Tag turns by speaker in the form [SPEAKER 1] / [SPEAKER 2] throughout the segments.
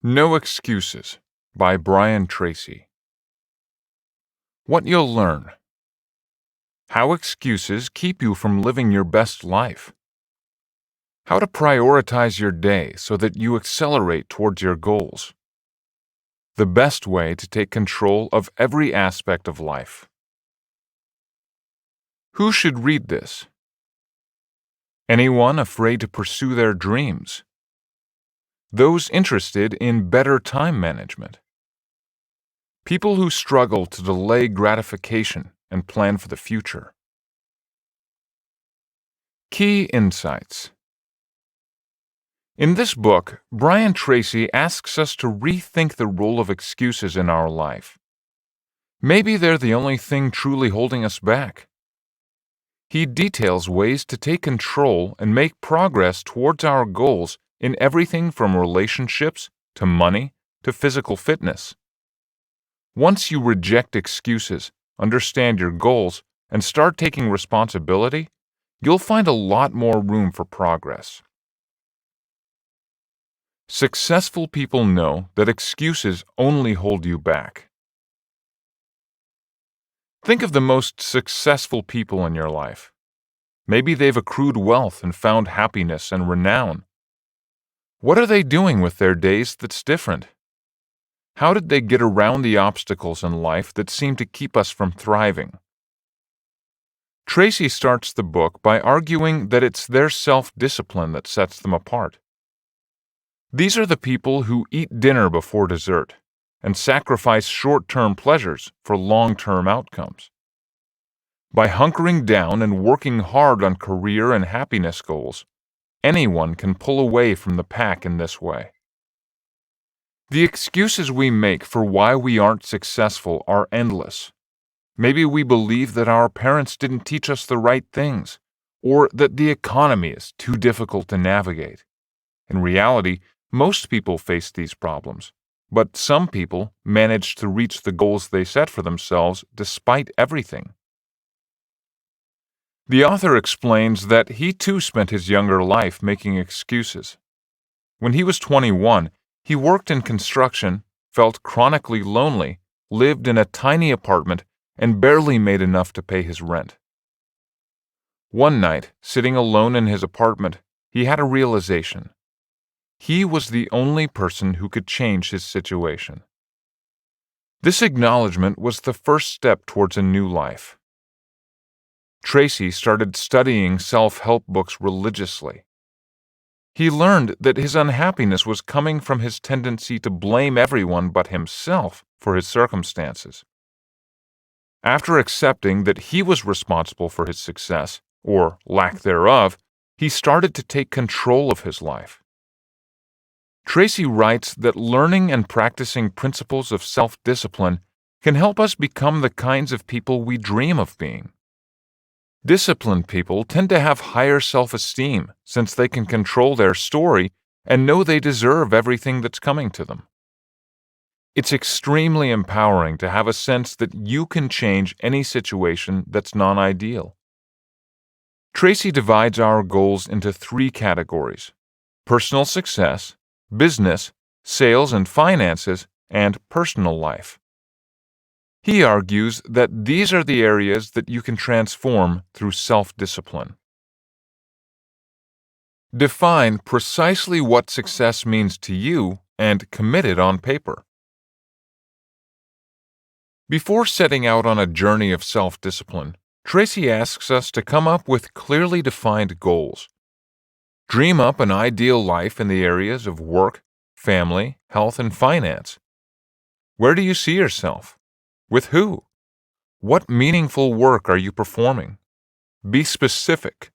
[SPEAKER 1] No Excuses by Tracy. What you'll learn. How excuses keep you from living your best life. How to prioritize your day so that you accelerate towards your goals. The best way to take control of every aspect of life. Who should read this? Anyone afraid to pursue their dreams. Those interested in better time management. People who struggle to delay gratification and plan for the future. Key insights. In this book, Tracy asks us to rethink the role of excuses in our life. Maybe they're the only thing truly holding us back. He details ways to take control and make progress towards our goals in everything from relationships to money to physical fitness. Once you reject excuses, understand your goals, and start taking responsibility, you'll find a lot more room for progress. Successful people know that excuses only hold you back. Think of the most successful people in your life. Maybe they've accrued wealth and found happiness and renown. What are they doing with their days that's different? How did they get around the obstacles in life that seem to keep us from thriving? Tracy starts the book by arguing that it's their self-discipline that sets them apart. These are the people who eat dinner before dessert and sacrifice short-term pleasures for long-term outcomes. By hunkering down and working hard on career and happiness goals, anyone can pull away from the pack in this way. The excuses we make for why we aren't successful are endless. Maybe we believe that our parents didn't teach us the right things, or that the economy is too difficult to navigate. In reality, most people face these problems, but some people manage to reach the goals they set for themselves despite everything. The author explains that he too spent his younger life making excuses. When he was 21, he worked in construction, felt chronically lonely, lived in a tiny apartment, and barely made enough to pay his rent. One night, sitting alone in his apartment, he had a realization. He was the only person who could change his situation. This acknowledgement was the first step towards a new life. Tracy started studying self-help books religiously. He learned that his unhappiness was coming from his tendency to blame everyone but himself for his circumstances. After accepting that he was responsible for his success, or lack thereof, he started to take control of his life. Tracy writes that learning and practicing principles of self-discipline can help us become the kinds of people we dream of being. Disciplined people tend to have higher self-esteem since they can control their story and know they deserve everything that's coming to them. It's extremely empowering to have a sense that you can change any situation that's non-ideal. Tracy divides our goals into 3 categories: personal success, business, sales and finances, and personal life. He argues that these are the areas that you can transform through self-discipline. Define precisely what success means to you and commit it on paper. Before setting out on a journey of self-discipline, Tracy asks us to come up with clearly defined goals. Dream up an ideal life in the areas of work, family, health, and finance. Where do you see yourself? With who? What meaningful work are you performing? Be specific.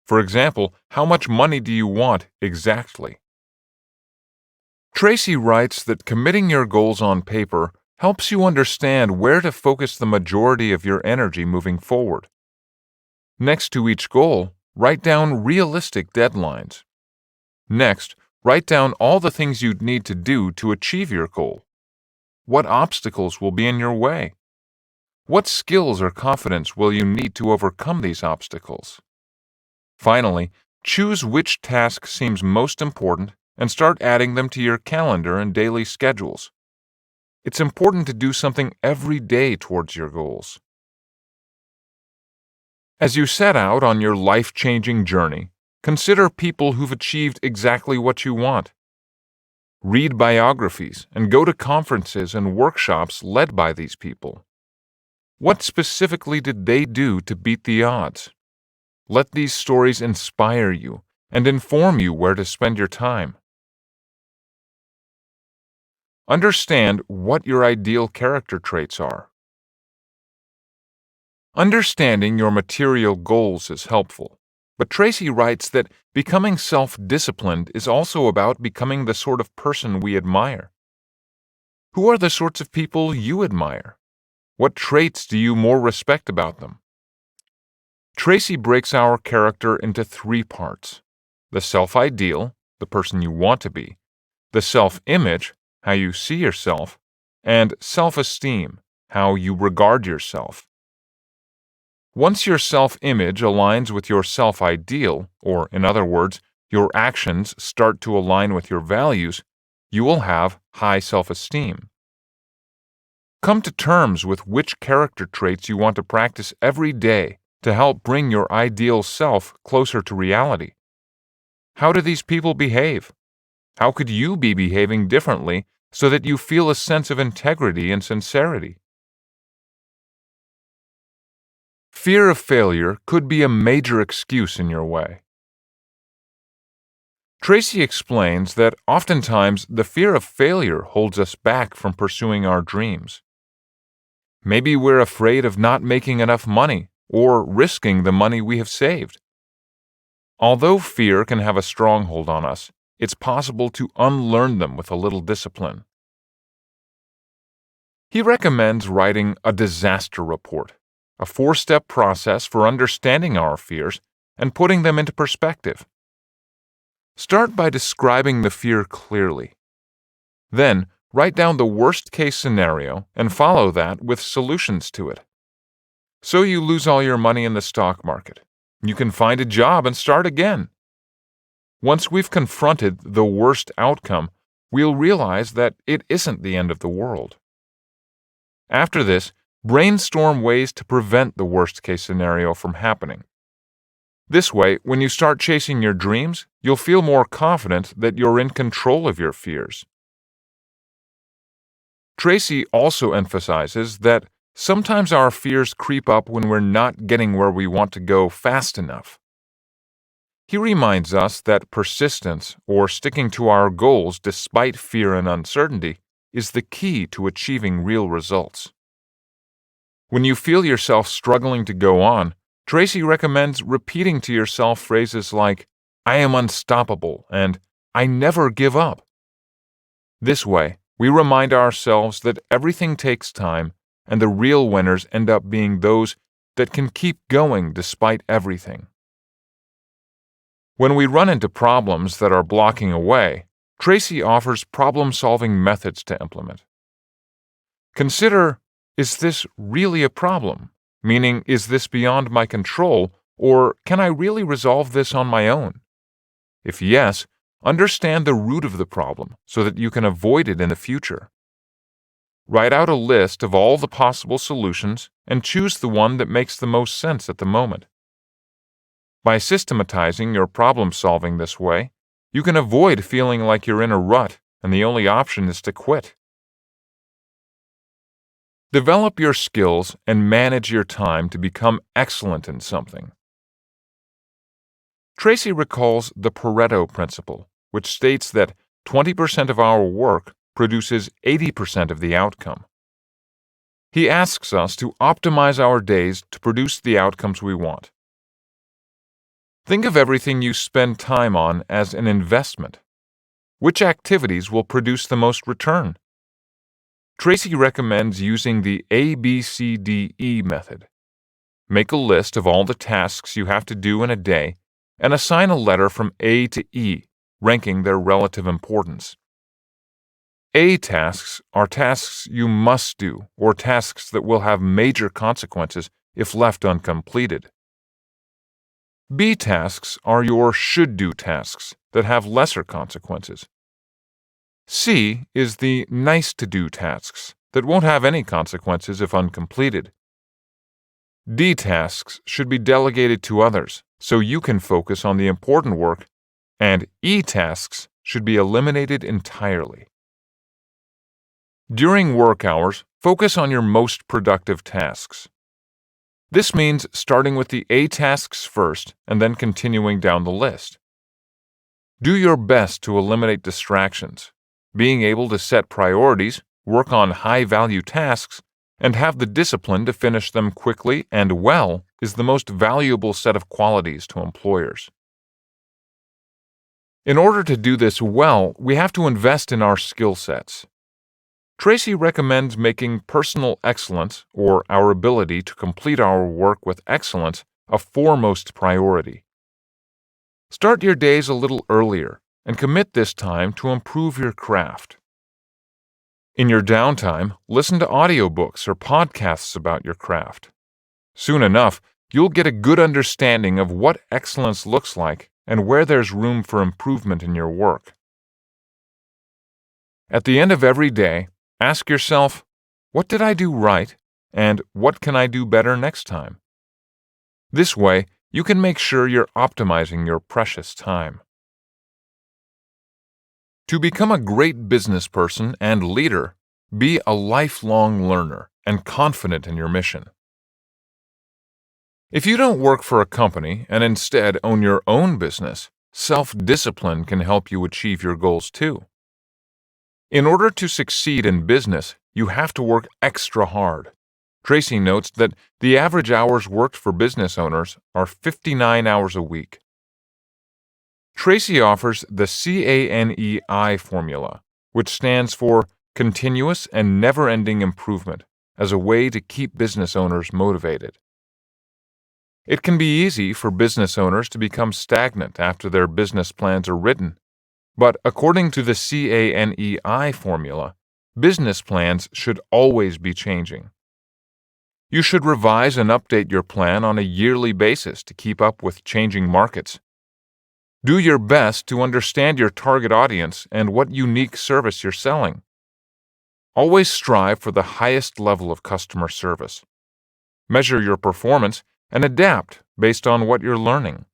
[SPEAKER 1] For example, how much money do you want exactly? Tracy writes that committing your goals on paper helps you understand where to focus the majority of your energy moving forward. Next to each goal, write down realistic deadlines. Next, write down all the things you'd need to do to achieve your goal. What obstacles will be in your way? What skills or confidence will you need to overcome these obstacles? Finally, choose which task seems most important and start adding them to your calendar and daily schedules. It's important to do something every day towards your goals. As you set out on your life-changing journey, consider people who've achieved exactly what you want. Read biographies and go to conferences and workshops led by these people. What specifically did they do to beat the odds? Let these stories inspire you and inform you where to spend your time. Understand what your ideal character traits are. Understanding your material goals is helpful, but Tracy writes that becoming self-disciplined is also about becoming the sort of person we admire. Who are the sorts of people you admire? What traits do you more respect about them? Tracy breaks our character into 3 parts: the self-ideal, the person you want to be, the self-image, how you see yourself, and self-esteem, how you regard yourself. Once your self-image aligns with your self-ideal, or in other words, your actions start to align with your values, you will have high self-esteem. Come to terms with which character traits you want to practice every day to help bring your ideal self closer to reality. How do these people behave? How could you be behaving differently so that you feel a sense of integrity and sincerity? Fear of failure could be a major excuse in your way. Tracy explains that oftentimes the fear of failure holds us back from pursuing our dreams. Maybe we're afraid of not making enough money or risking the money we have saved. Although fear can have a stronghold on us, it's possible to unlearn them with a little discipline. He recommends writing a disaster report, a 4-step process for understanding our fears and putting them into perspective. Start by describing the fear clearly. Then, write down the worst-case scenario and follow that with solutions to it. So you lose all your money in the stock market. You can find a job and start again. Once we've confronted the worst outcome, we'll realize that it isn't the end of the world. After this, brainstorm ways to prevent the worst-case scenario from happening. This way, when you start chasing your dreams, you'll feel more confident that you're in control of your fears. Tracy also emphasizes that sometimes our fears creep up when we're not getting where we want to go fast enough. He reminds us that persistence, or sticking to our goals despite fear and uncertainty, is the key to achieving real results. When you feel yourself struggling to go on, Tracy recommends repeating to yourself phrases like, "I am unstoppable," and "I never give up." This way, we remind ourselves that everything takes time, and the real winners end up being those that can keep going despite everything. When we run into problems that are blocking a way, Tracy offers problem-solving methods to implement. Consider, is this really a problem? Meaning, is this beyond my control, or can I really resolve this on my own? If yes, understand the root of the problem so that you can avoid it in the future. Write out a list of all the possible solutions and choose the one that makes the most sense at the moment. By systematizing your problem-solving this way, you can avoid feeling like you're in a rut and the only option is to quit. Develop your skills and manage your time to become excellent in something. Tracy recalls the Pareto principle, which states that 20% of our work produces 80% of the outcome. He asks us to optimize our days to produce the outcomes we want. Think of everything you spend time on as an investment. Which activities will produce the most return? Tracy recommends using the ABCDE method. Make a list of all the tasks you have to do in a day and assign a letter from A to E, ranking their relative importance. A tasks are tasks you must do or tasks that will have major consequences if left uncompleted. B tasks are your should-do tasks that have lesser consequences. C is the nice-to-do tasks that won't have any consequences if uncompleted. D tasks should be delegated to others so you can focus on the important work, and E tasks should be eliminated entirely. During work hours, focus on your most productive tasks. This means starting with the A tasks first and then continuing down the list. Do your best to eliminate distractions. Being able to set priorities, work on high-value tasks, and have the discipline to finish them quickly and well is the most valuable set of qualities to employers. In order to do this well, we have to invest in our skill sets. Tracy recommends making personal excellence, or our ability to complete our work with excellence, a foremost priority. Start your days a little earlier and commit this time to improve your craft. In your downtime, listen to audiobooks or podcasts about your craft. Soon enough, you'll get a good understanding of what excellence looks like and where there's room for improvement in your work. At the end of every day, ask yourself, what did I do right, and what can I do better next time? This way, you can make sure you're optimizing your precious time. To become a great business person and leader, be a lifelong learner and confident in your mission. If you don't work for a company and instead own your own business, self-discipline can help you achieve your goals too. In order to succeed in business, you have to work extra hard. Tracy notes that the average hours worked for business owners are 59 hours a week. Tracy offers the CANEI formula, which stands for Continuous and Never-Ending Improvement, as a way to keep business owners motivated. It can be easy for business owners to become stagnant after their business plans are written, but according to the CANEI formula, business plans should always be changing. You should revise and update your plan on a yearly basis to keep up with changing markets. Do your best to understand your target audience and what unique service you're selling. Always strive for the highest level of customer service. Measure your performance and adapt based on what you're learning.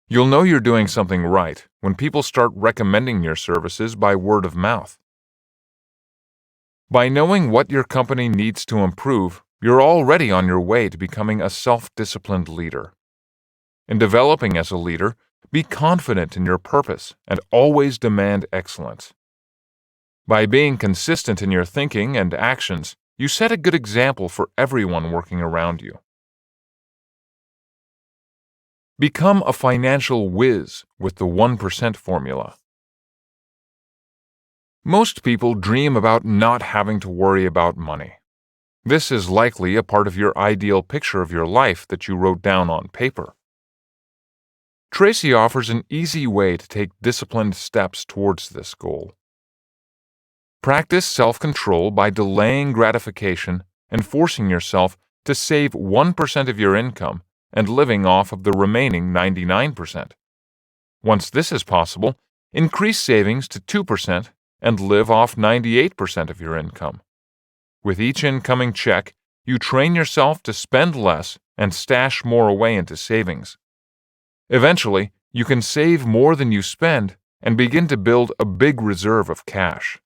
[SPEAKER 1] You'll know you're doing something right when people start recommending your services by word of mouth. By knowing what your company needs to improve, you're already on your way to becoming a self-disciplined leader. In developing as a leader, be confident in your purpose and always demand excellence. By being consistent in your thinking and actions, you set a good example for everyone working around you. Become a financial whiz with the 1% formula. Most people dream about not having to worry about money. This is likely a part of your ideal picture of your life that you wrote down on paper. Tracy offers an easy way to take disciplined steps towards this goal. Practice self-control by delaying gratification and forcing yourself to save 1% of your income and living off of the remaining 99%. Once this is possible, increase savings to 2% and live off 98% of your income. With each incoming check, you train yourself to spend less and stash more away into savings. Eventually, you can save more than you spend and begin to build a big reserve of cash.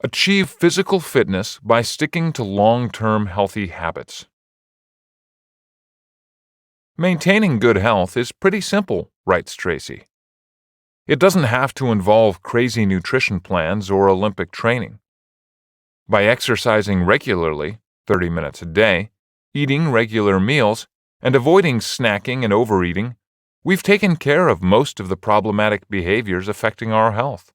[SPEAKER 1] Achieve physical fitness by sticking to long-term healthy habits. Maintaining good health is pretty simple, writes Tracy. It doesn't have to involve crazy nutrition plans or Olympic training. By exercising regularly, 30 minutes a day, eating regular meals, and avoiding snacking and overeating, we've taken care of most of the problematic behaviors affecting our health.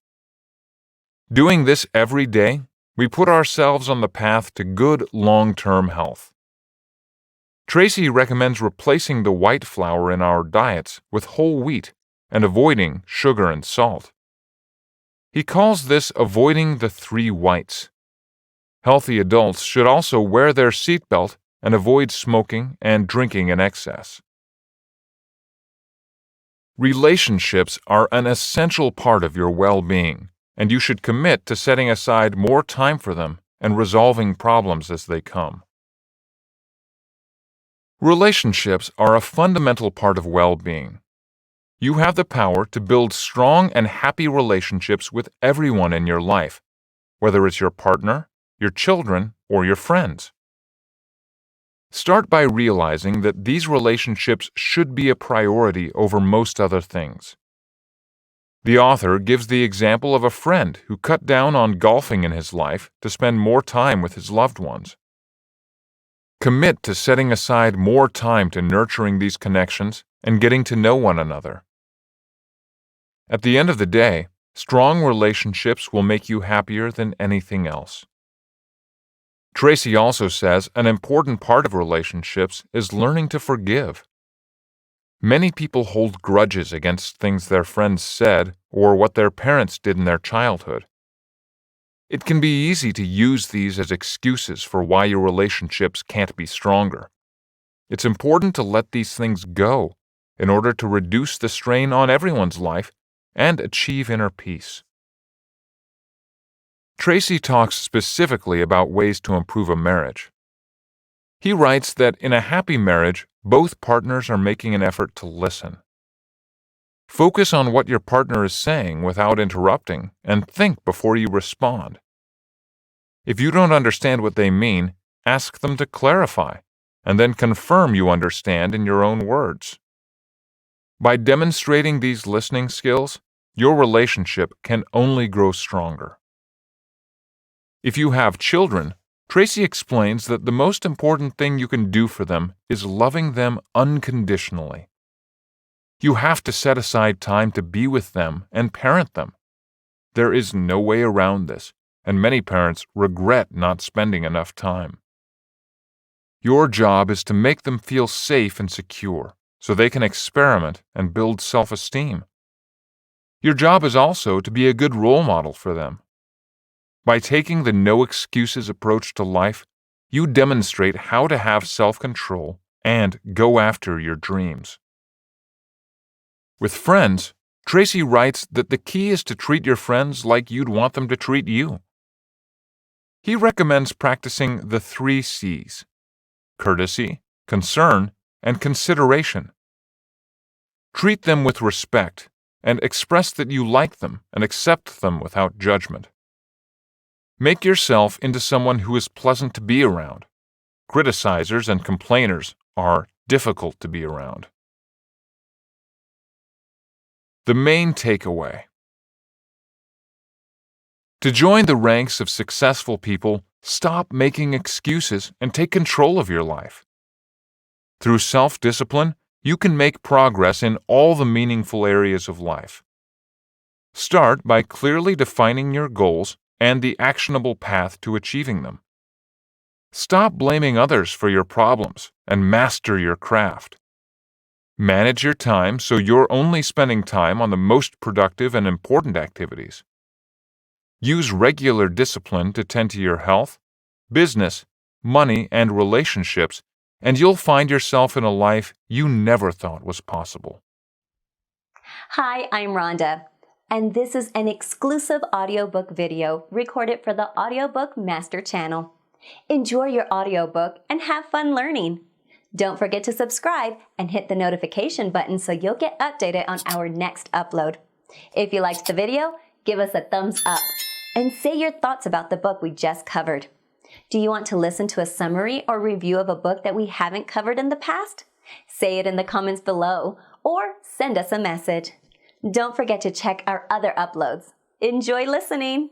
[SPEAKER 1] Doing this every day, we put ourselves on the path to good long-term health. Tracy recommends replacing the white flour in our diets with whole wheat and avoiding sugar and salt. He calls this avoiding the 3 whites. Healthy adults should also wear their seatbelt and avoid smoking and drinking in excess. Relationships are an essential part of your well-being, and you should commit to setting aside more time for them and resolving problems as they come. Relationships are a fundamental part of well-being. You have the power to build strong and happy relationships with everyone in your life, whether it's your partner, your children, or your friends. Start by realizing that these relationships should be a priority over most other things. The author gives the example of a friend who cut down on golfing in his life to spend more time with his loved ones. Commit to setting aside more time to nurturing these connections and getting to know one another. At the end of the day, strong relationships will make you happier than anything else. Tracy also says an important part of relationships is learning to forgive. Many people hold grudges against things their friends said or what their parents did in their childhood. It can be easy to use these as excuses for why your relationships can't be stronger. It's important to let these things go in order to reduce the strain on everyone's life and achieve inner peace. Tracy talks specifically about ways to improve a marriage. He writes that in a happy marriage, both partners are making an effort to listen. Focus on what your partner is saying without interrupting and think before you respond. If you don't understand what they mean, ask them to clarify, and then confirm you understand in your own words. By demonstrating these listening skills, your relationship can only grow stronger. If you have children, Tracy explains that the most important thing you can do for them is loving them unconditionally. You have to set aside time to be with them and parent them. There is no way around this, and many parents regret not spending enough time. Your job is to make them feel safe and secure so they can experiment and build self-esteem. Your job is also to be a good role model for them. By taking the no-excuses approach to life, you demonstrate how to have self-control and go after your dreams. With friends, Tracy writes that the key is to treat your friends like you'd want them to treat you. He recommends practicing the 3 C's: courtesy, concern, and consideration. Treat them with respect and express that you like them and accept them without judgment. Make yourself into someone who is pleasant to be around. Criticizers and complainers are difficult to be around. The main takeaway. To join the ranks of successful people, stop making excuses and take control of your life. Through self-discipline, you can make progress in all the meaningful areas of life. Start by clearly defining your goals and the actionable path to achieving them. Stop blaming others for your problems and master your craft. Manage your time so you're only spending time on the most productive and important activities. Use regular discipline to tend to your health, business, money, and relationships, and you'll find yourself in a life you never thought was possible.
[SPEAKER 2] Hi, I'm Rhonda, and this is an exclusive audiobook video recorded for the Audiobook Master channel. Enjoy your audiobook and have fun learning. Don't forget to subscribe and hit the notification button so you'll get updated on our next upload. If you liked the video, give us a thumbs up and say your thoughts about the book we just covered. Do you want to listen to a summary or review of a book that we haven't covered in the past? Say it in the comments below or send us a message. Don't forget to check our other uploads. Enjoy listening!